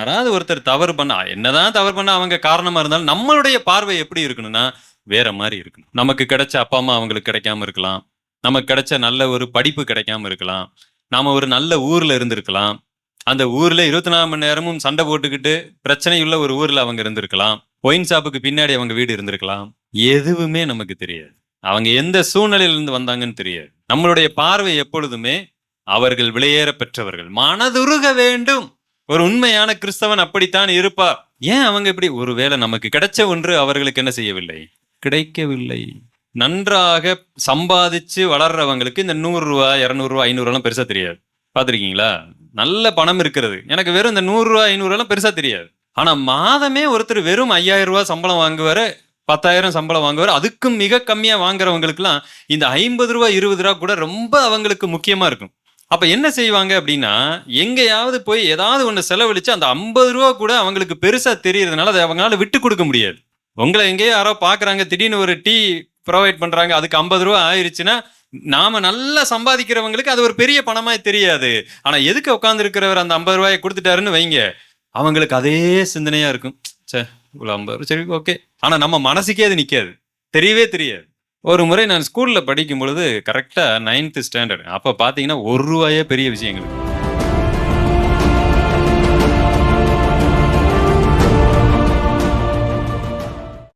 யாராவது ஒருத்தர் தவறு பண்ணா, என்னதான் தவறு பண்ணா அவங்க காரணமா இருந்தாலும் நம்மளுடைய பார்வை எப்படி இருக்கணும்னா வேற மாதிரி இருக்கணும். நமக்கு கிடைச்ச அப்பா அம்மா அவங்களுக்கு கிடைக்காம இருக்கலாம், நமக்கு கிடைச்ச நல்ல ஒரு படிப்பு கிடைக்காம இருக்கலாம், நாம ஒரு நல்ல ஊர்ல இருந்திருக்கலாம், அந்த ஊர்ல 24 மணி நேரமும் சண்டை போட்டுக்கிட்டு பிரச்சனை உள்ள ஒரு ஊர்ல அவங்க இருந்திருக்கலாம், ஒயின் ஷாப்புக்கு பின்னாடி அவங்க வீடு இருந்திருக்கலாம். எதுவுமே நமக்கு தெரியாது. அவங்க எந்த சூழ்நிலையில இருந்து வந்தாங்கன்னு தெரியாது. நம்மளுடைய பார்வை எப்பொழுதுமே அவர்கள் விலையேற பெற்றவர்கள், மனதுருக வேண்டும். ஒரு உண்மையான கிறிஸ்தவன் அப்படித்தான் இருப்பார். ஏன் அவங்க இப்படி? ஒருவேளை நமக்கு கிடைச்ச ஒன்று அவர்களுக்கு என்ன செய்யவில்லை, கிடைக்கவில்லை. நன்றாக சம்பாதிச்சு வளர்றவங்களுக்கு இந்த 100 ரூபாய் 200 ரூபாய் 500 ரூபாய் பெருசா தெரியாது. பாத்திருக்கீங்களா? நல்ல பணம் இருக்கிறது, எனக்கு வெறும் இந்த 100 ரூபாய் 500 ரூபாய் பெருசா தெரியாது. ஆனா மாதமே ஒருத்தர் வெறும் 5000 ரூபாய் சம்பளம் வாங்குவாரு, 10,000 சம்பளம் வாங்குவாரு. அதுக்கும் மிக கம்மியா வாங்குறவங்களுக்கு எல்லாம் இந்த 50 ரூபாய் 20 ரூபாய் கூட ரொம்ப அவங்களுக்கு முக்கியமா இருக்கும். அப்ப என்ன செய்வாங்க அப்படின்னா, எங்கேயாவது போய் ஏதாவது ஒண்ணு செலவழிச்சு அந்த 50 ரூபா கூட அவங்களுக்கு பெருசா தெரியறதுனால அதை அவங்களால விட்டு கொடுக்க முடியாது. உங்களை எங்கேயோ யாரோ பாக்குறாங்க, திடீர்னு ஒரு டீ ப்ரொவைட் பண்றாங்க, அதுக்கு 50 ரூபா ஆயிருச்சுன்னா நாம நல்லா சம்பாதிக்கிறவங்களுக்கு அது ஒரு பெரிய பணமாய் தெரியாது. ஆனா எதுக்கு உட்கார்ந்து இருக்கிறவர் அந்த 50 ரூபாயை கொடுத்துட்டாருன்னு வைங்க, அவங்களுக்கு அதே சிந்தனையா இருக்கும். சே, இவ்வளவு 50 சரி ஓகே. ஆனா நம்ம மனசுக்கே அது நிக்காது, தெரியவே தெரியாது. ஒரு முறை நான் ஸ்கூல்ல படிக்கும் பொழுது கரெக்டா 9th ஸ்டாண்டர்ட், அப்ப பாத்தீங்கன்னா 1 ரூபாயே பெரிய விஷயங்கள்.